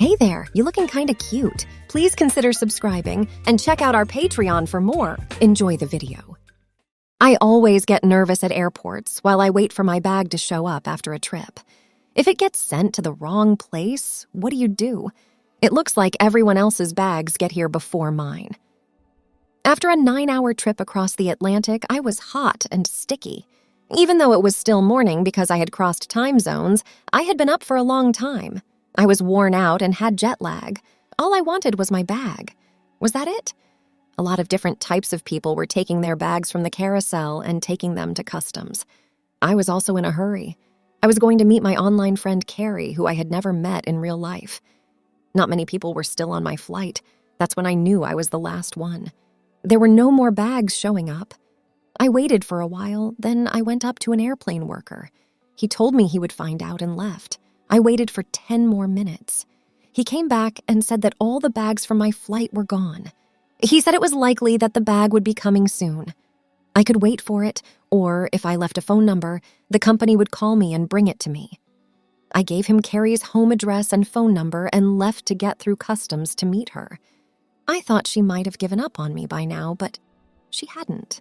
Hey there, you looking kinda cute. Please consider subscribing and check out our Patreon for more. Enjoy the video. I always get nervous at airports while I wait for my bag to show up after a trip. If it gets sent to the wrong place, what do? It looks like everyone else's bags get here before mine. After a 9-hour trip across the Atlantic, I was hot and sticky. Even though it was still morning because I had crossed time zones, I had been up for a long time. I was worn out and had jet lag. All I wanted was my bag. Was that it? A lot of different types of people were taking their bags from the carousel and taking them to customs. I was also in a hurry. I was going to meet my online friend Carrie, who I had never met in real life. Not many people were still on my flight. That's when I knew I was the last one. There were no more bags showing up. I waited for a while, then I went up to an airplane worker. He told me he would find out and left. I waited for 10 more minutes. He came back and said that all the bags from my flight were gone. He said it was likely that the bag would be coming soon. I could wait for it, or if I left a phone number, the company would call me and bring it to me. I gave him Carrie's home address and phone number and left to get through customs to meet her. I thought she might have given up on me by now, but she hadn't.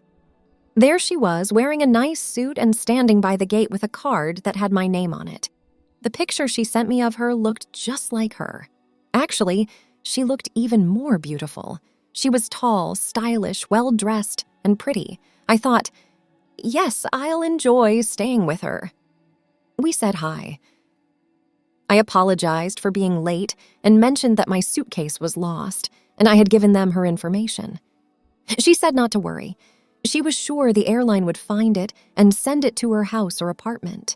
There she was, wearing a nice suit and standing by the gate with a card that had my name on it. The picture she sent me of her looked just like her. Actually, she looked even more beautiful. She was tall, stylish, well-dressed, and pretty. I thought, yes, I'll enjoy staying with her. We said hi. I apologized for being late and mentioned that my suitcase was lost, and I had given them her information. She said not to worry. She was sure the airline would find it and send it to her house or apartment.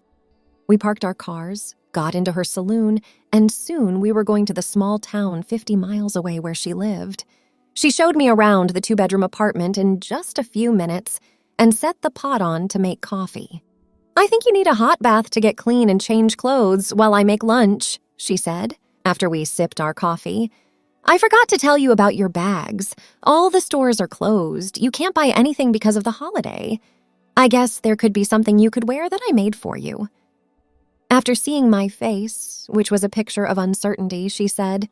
We parked our cars, got into her saloon, and soon we were going to the small town 50 miles away where she lived. She showed me around the 2-bedroom apartment in just a few minutes and set the pot on to make coffee. "I think you need a hot bath to get clean and change clothes while I make lunch," she said, after we sipped our coffee. "I forgot to tell you about your bags. All the stores are closed. You can't buy anything because of the holiday. I guess there could be something you could wear that I made for you." After seeing my face, which was a picture of uncertainty, she said,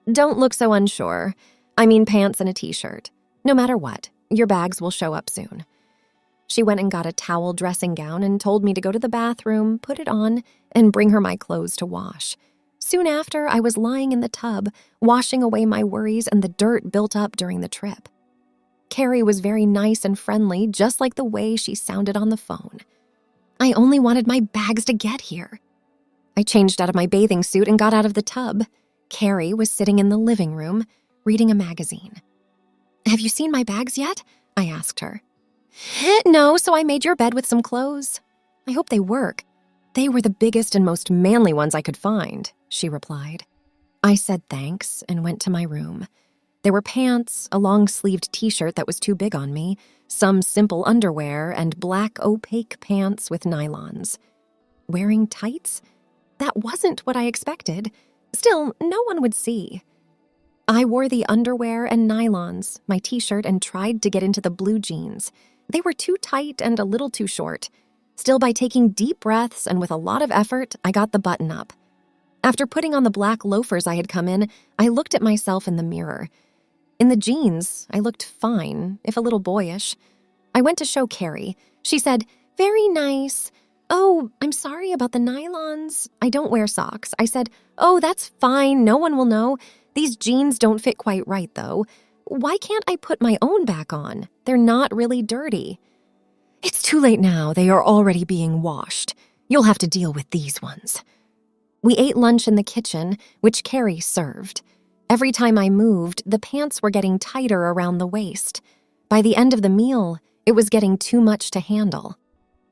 "Don't look so unsure. I mean pants and a t-shirt. No matter what, your bags will show up soon." She went and got a towel dressing gown and told me to go to the bathroom, put it on, and bring her my clothes to wash. Soon after, I was lying in the tub, washing away my worries and the dirt built up during the trip. Carrie was very nice and friendly, just like the way she sounded on the phone. I only wanted my bags to get here. I changed out of my bathing suit and got out of the tub. Carrie was sitting in the living room, reading a magazine. "Have you seen my bags yet?" I asked her. "No, so I made your bed with some clothes. I hope they work." "They were the biggest and most manly ones I could find," she replied. I said thanks and went to my room. There were pants, a long-sleeved t-shirt that was too big on me, some simple underwear, and black opaque pants with nylons. Wearing tights? That wasn't what I expected. Still, no one would see. I wore the underwear and nylons, my t-shirt, and tried to get into the blue jeans. They were too tight and a little too short. Still, by taking deep breaths and with a lot of effort, I got the button up. After putting on the black loafers I had come in, I looked at myself in the mirror. In the jeans, I looked fine, if a little boyish. I went to show Carrie. She said, "Very nice." "Oh, I'm sorry about the nylons. I don't wear socks." I said, "Oh, that's fine. No one will know. These jeans don't fit quite right, though. Why can't I put my own back on? They're not really dirty." "It's too late now. They are already being washed. You'll have to deal with these ones." We ate lunch in the kitchen, which Carrie served. Every time I moved, the pants were getting tighter around the waist. By the end of the meal, it was getting too much to handle.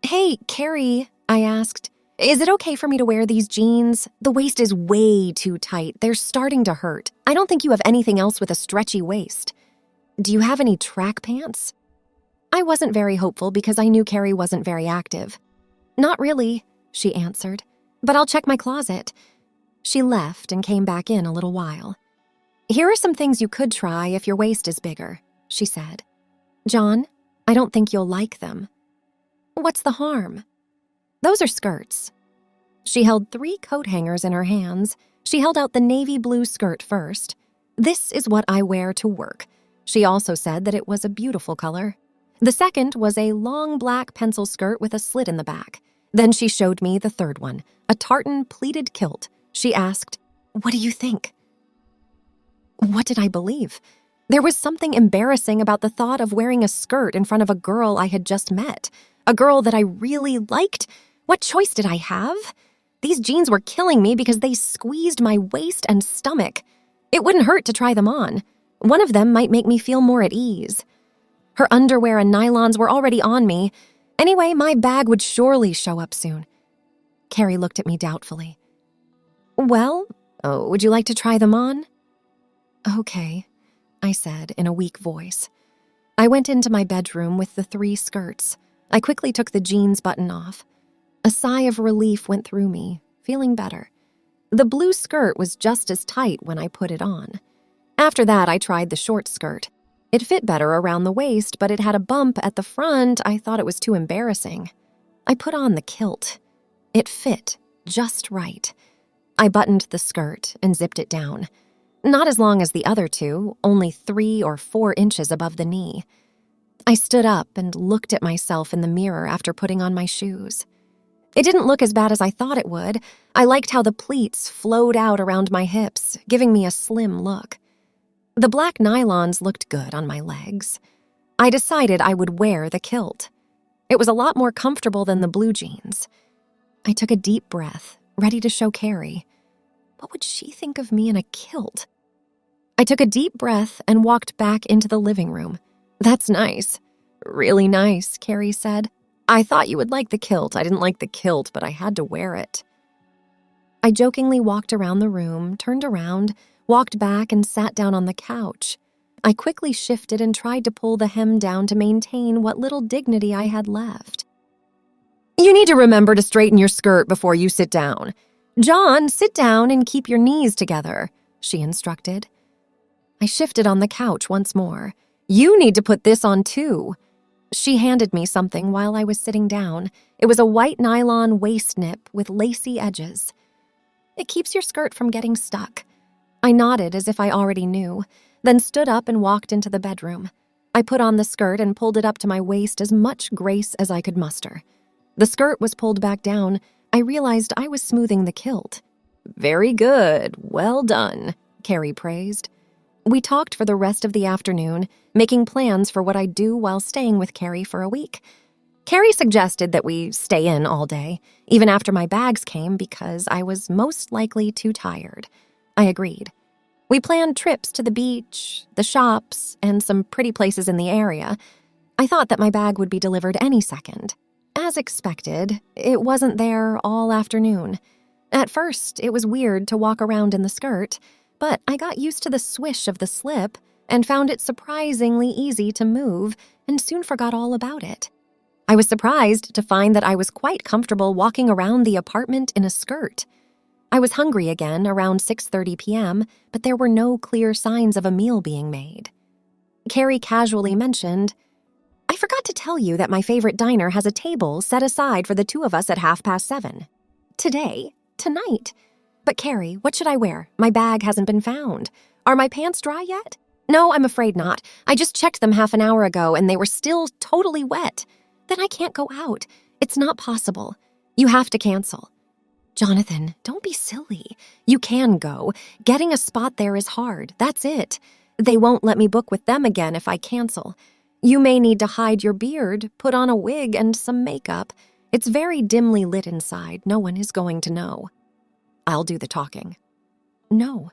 "Hey, Carrie," I asked, "is it okay for me to wear these jeans? The waist is way too tight. They're starting to hurt. I don't think you have anything else with a stretchy waist. Do you have any track pants?" I wasn't very hopeful because I knew Carrie wasn't very active. "Not really," she answered, "but I'll check my closet." She left and came back in a little while. "Here are some things you could try if your waist is bigger," she said. "John, I don't think you'll like them." "What's the harm?" "Those are skirts." She held 3 coat hangers in her hands, She held out the navy blue skirt first. "This is what I wear to work." She also said that it was a beautiful color. The second was a long black pencil skirt with a slit in the back. Then she showed me the third one, a tartan pleated kilt. She asked, "What do you think?" What did I believe? There was something embarrassing about the thought of wearing a skirt in front of a girl I had just met, a girl that I really liked. What choice did I have? These jeans were killing me because they squeezed my waist and stomach. It wouldn't hurt to try them on. One of them might make me feel more at ease. Her underwear and nylons were already on me. Anyway, my bag would surely show up soon. Carrie looked at me doubtfully. "Well, would you like to try them on?" "Okay," I said in a weak voice. I went into my bedroom with the 3 skirts. I quickly took the jeans button off. A sigh of relief went through me, feeling better. The blue skirt was just as tight when I put it on. After that, I tried the short skirt. It fit better around the waist, but it had a bump at the front. I thought it was too embarrassing. I put on the kilt. It fit just right. I buttoned the skirt and zipped it down. Not as long as the other 2, only 3 or 4 inches above the knee. I stood up and looked at myself in the mirror after putting on my shoes. It didn't look as bad as I thought it would. I liked how the pleats flowed out around my hips, giving me a slim look. The black nylons looked good on my legs. I decided I would wear the kilt. It was a lot more comfortable than the blue jeans. I took a deep breath, ready to show Carrie. What would she think of me in a kilt? I took a deep breath and walked back into the living room. "That's nice." "Really nice," Carrie said. "I thought you would like the kilt. I didn't like the kilt, but I had to wear it." I jokingly walked around the room, turned around, walked back and sat down on the couch. I quickly shifted and tried to pull the hem down to maintain what little dignity I had left. "You need to remember to straighten your skirt before you sit down. John, sit down and keep your knees together," she instructed. I shifted on the couch once more. "You need to put this on too." She handed me something while I was sitting down. It was a white nylon waist nip with lacy edges. "It keeps your skirt from getting stuck." I nodded as if I already knew, then stood up and walked into the bedroom. I put on the skirt and pulled it up to my waist as much grace as I could muster. The skirt was pulled back down. I realized I was smoothing the kilt. "Very good. Well done," Carrie praised. We talked for the rest of the afternoon, making plans for what I'd do while staying with Carrie for a week. Carrie suggested that we stay in all day, even after my bags came, because I was most likely too tired. I agreed. We planned trips to the beach, the shops, and some pretty places in the area. I thought that my bag would be delivered any second. As expected, it wasn't there all afternoon. At first, it was weird to walk around in the skirt, but I got used to the swish of the slip and found it surprisingly easy to move and soon forgot all about it. I was surprised to find that I was quite comfortable walking around the apartment in a skirt. I was hungry again around 6:30 p.m., but there were no clear signs of a meal being made. Carrie casually mentioned, "I forgot to tell you that my favorite diner has a table set aside for the 2 of us at 7:30. Tonight. But Carrie, what should I wear? My bag hasn't been found. Are my pants dry yet?" "No, I'm afraid not. I just checked them half an hour ago and they were still totally wet." "Then I can't go out. It's not possible. You have to cancel." "Jonathan, don't be silly. You can go. Getting a spot there is hard. That's it. They won't let me book with them again if I cancel. You may need to hide your beard, put on a wig and some makeup. It's very dimly lit inside. No one is going to know." "I'll do the talking." "No.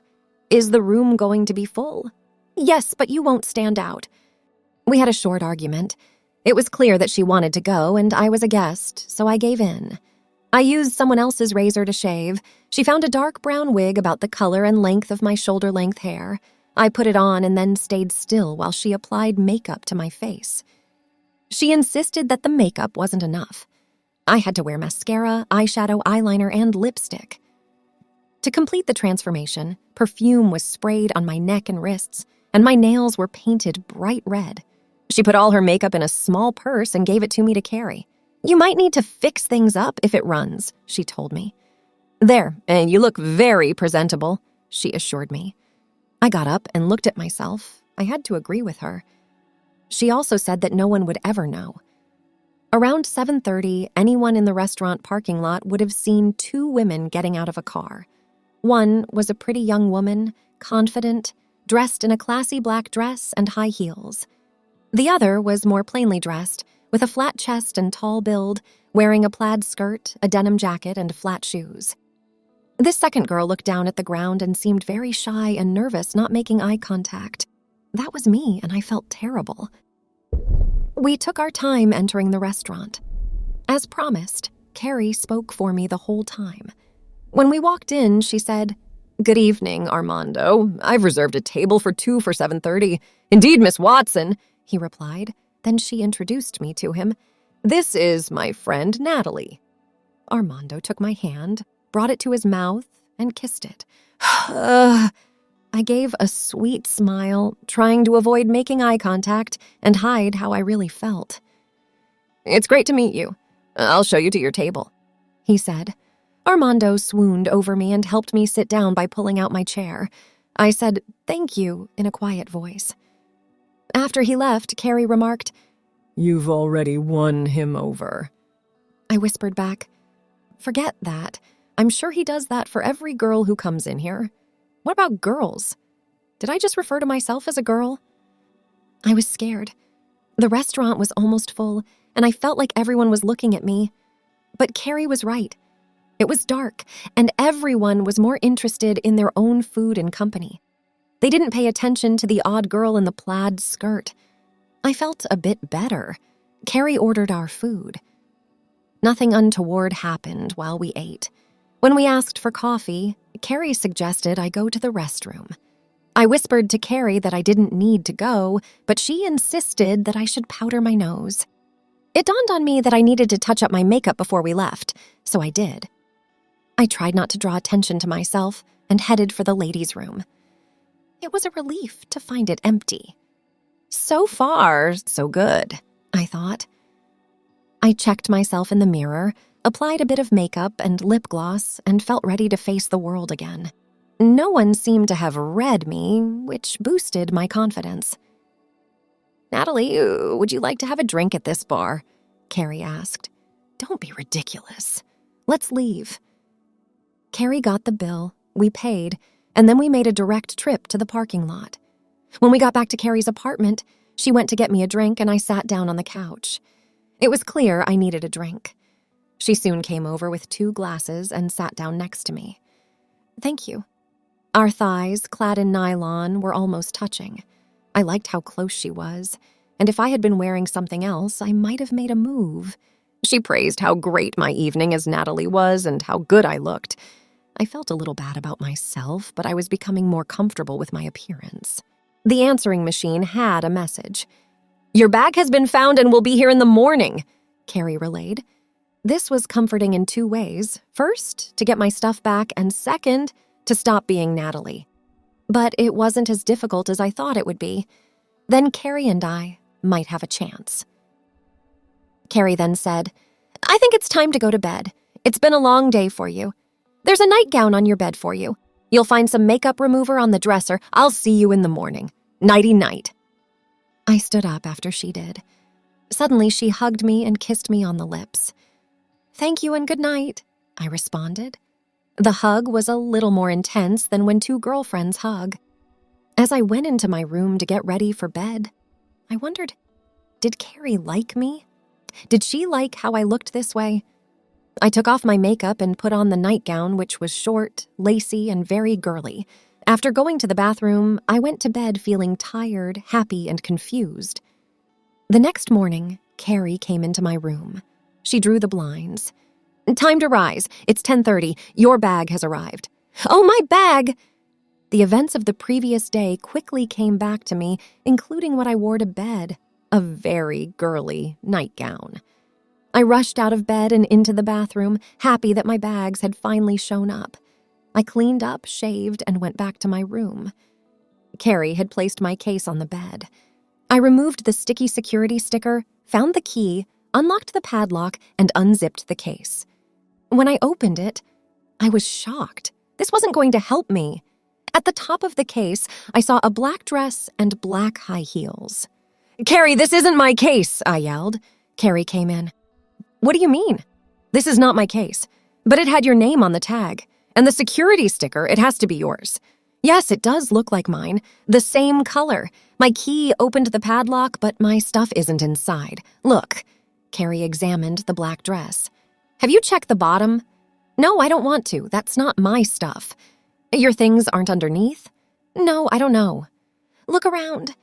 Is the room going to be full?" "Yes, but you won't stand out." We had a short argument. It was clear that she wanted to go and I was a guest, so I gave in. I used someone else's razor to shave. She found a dark brown wig about the color and length of my shoulder-length hair. I put it on and then stayed still while she applied makeup to my face. She insisted that the makeup wasn't enough. I had to wear mascara, eyeshadow, eyeliner, and lipstick. To complete the transformation, perfume was sprayed on my neck and wrists, and my nails were painted bright red. She put all her makeup in a small purse and gave it to me to carry. "You might need to fix things up if it runs," she told me. "There, and you look very presentable," she assured me. I got up and looked at myself. I had to agree with her. She also said that no one would ever know. Around 7:30, anyone in the restaurant parking lot would have seen two women getting out of a car. One was a pretty young woman, confident, dressed in a classy black dress and high heels. The other was more plainly dressed, with a flat chest and tall build, wearing a plaid skirt, a denim jacket, and flat shoes. This second girl looked down at the ground and seemed very shy and nervous, not making eye contact. That was me, and I felt terrible. We took our time entering the restaurant. As promised, Carrie spoke for me the whole time. When we walked in, she said, "Good evening, Armando. I've reserved a table for 2 for 7:30. Indeed, Miss Watson," he replied. Then she introduced me to him. "This is my friend Natalie." Armando took my hand, brought it to his mouth, and kissed it. I gave a sweet smile, trying to avoid making eye contact and hide how I really felt. "It's great to meet you. I'll show you to your table," he said. Armando swooned over me and helped me sit down by pulling out my chair. I said, "Thank you," in a quiet voice. After he left, Carrie remarked, "You've already won him over." I whispered back, "Forget that. I'm sure he does that for every girl who comes in here. What about girls? Did I just refer to myself as a girl?" I was scared. The restaurant was almost full, and I felt like everyone was looking at me. But Carrie was right. It was dark, and everyone was more interested in their own food and company. They didn't pay attention to the odd girl in the plaid skirt. I felt a bit better. Carrie ordered our food. Nothing untoward happened while we ate. When we asked for coffee, Carrie suggested I go to the restroom. I whispered to Carrie that I didn't need to go, but she insisted that I should powder my nose. It dawned on me that I needed to touch up my makeup before we left, so I did. I tried not to draw attention to myself and headed for the ladies' room. It was a relief to find it empty. So far, so good, I thought. I checked myself in the mirror, applied a bit of makeup and lip gloss, and felt ready to face the world again. No one seemed to have read me, which boosted my confidence. "Natalie, would you like to have a drink at this bar?" Carrie asked. "Don't be ridiculous. Let's leave." Carrie got the bill, we paid, and then we made a direct trip to the parking lot. When we got back to Carrie's apartment, she went to get me a drink and I sat down on the couch. It was clear I needed a drink. She soon came over with 2 glasses and sat down next to me. "Thank you." Our thighs, clad in nylon, were almost touching. I liked how close she was, and if I had been wearing something else, I might have made a move. She praised how great my evening as Natalie was and how good I looked. I felt a little bad about myself, but I was becoming more comfortable with my appearance. The answering machine had a message. "Your bag has been found and will be here in the morning," Carrie relayed. This was comforting in 2 ways. First, to get my stuff back, and second, to stop being Natalie. But it wasn't as difficult as I thought it would be. Then Carrie and I might have a chance. Carrie then said, "I think it's time to go to bed. It's been a long day for you. There's a nightgown on your bed for you. You'll find some makeup remover on the dresser. I'll see you in the morning. Nighty-night." I stood up after she did. Suddenly, she hugged me and kissed me on the lips. "Thank you and good night," I responded. The hug was a little more intense than when 2 girlfriends hug. As I went into my room to get ready for bed, I wondered, did Carrie like me? Did she like how I looked this way? I took off my makeup and put on the nightgown, which was short, lacy, and very girly. After going to the bathroom, I went to bed feeling tired, happy, and confused. The next morning, Carrie came into my room. She drew the blinds. "Time to rise. It's 10:30. Your bag has arrived." "Oh, my bag!" The events of the previous day quickly came back to me, including what I wore to bed, a very girly nightgown. I rushed out of bed and into the bathroom, happy that my bags had finally shown up. I cleaned up, shaved, and went back to my room. Carrie had placed my case on the bed. I removed the sticky security sticker, found the key, unlocked the padlock, and unzipped the case. When I opened it, I was shocked. This wasn't going to help me. At the top of the case, I saw a black dress and black high heels. "Carrie, this isn't my case," I yelled. Carrie came in. "What do you mean?" "This is not my case, but it had your name on the tag. And the security sticker, it has to be yours." "Yes, it does look like mine. The same color. My key opened the padlock, but my stuff isn't inside. Look." Carrie examined the black dress. "Have you checked the bottom?" "No, I don't want to. That's not my stuff." "Your things aren't underneath?" "No, I don't know." "Look around."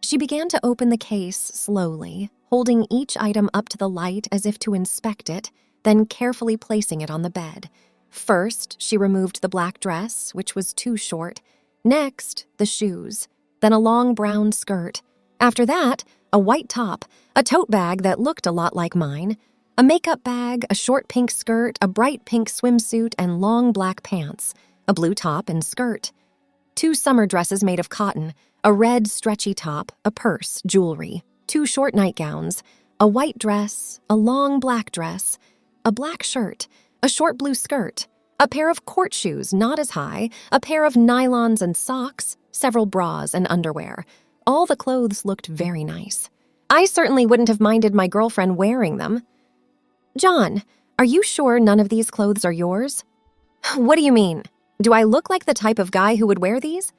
She began to open the case slowly, holding each item up to the light as if to inspect it, then carefully placing it on the bed. First, she removed the black dress, which was too short. Next, the shoes. Then a long brown skirt. After that, a white top, a tote bag that looked a lot like mine, a makeup bag, a short pink skirt, a bright pink swimsuit, and long black pants, a blue top and skirt. 2 summer dresses made of cotton, a red stretchy top, a purse, jewelry, 2 short nightgowns, a white dress, a long black dress, a black shirt, a short blue skirt, a pair of court shoes not as high, a pair of nylons and socks, several bras and underwear. All the clothes looked very nice. I certainly wouldn't have minded my girlfriend wearing them. "John, are you sure none of these clothes are yours?" "What do you mean? Do I look like the type of guy who would wear these?"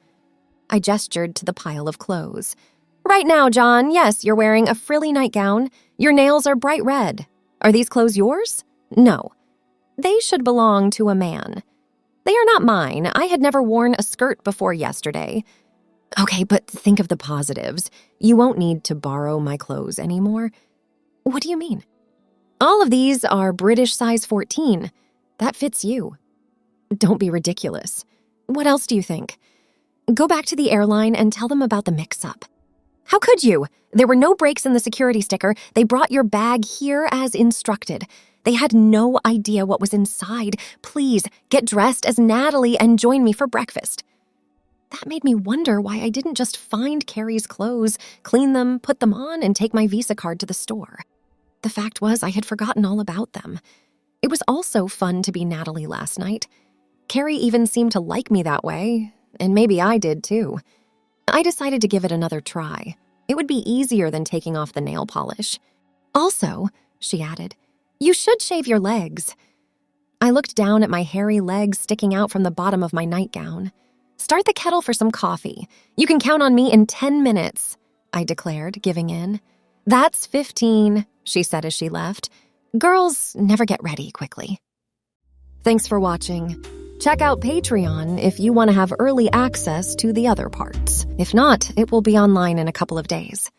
I gestured to the pile of clothes. "Right now, John, yes, you're wearing a frilly nightgown. Your nails are bright red. Are these clothes yours?" "No." "They should belong to a man." "They are not mine. I had never worn a skirt before yesterday." "Okay, but think of the positives. You won't need to borrow my clothes anymore." "What do you mean?" "All of these are British size 14. That fits you." "Don't be ridiculous. What else do you think?" "Go back to the airline and tell them about the mix-up." "How could you? There were no breaks in the security sticker. They brought your bag here as instructed. They had no idea what was inside. Please, get dressed as Natalie and join me for breakfast." That made me wonder why I didn't just find Carrie's clothes, clean them, put them on, and take my Visa card to the store. The fact was, I had forgotten all about them. It was also fun to be Natalie last night. Carrie even seemed to like me that way, and maybe I did too. I decided to give it another try. It would be easier than taking off the nail polish. "Also," she added, "you should shave your legs." I looked down at my hairy legs sticking out from the bottom of my nightgown. "Start the kettle for some coffee. You can count on me in 10 minutes, I declared, giving in. "That's 15, she said as she left. Girls never get ready quickly. Thanks for watching. Check out Patreon if you want to have early access to the other parts. If not, it will be online in a couple of days.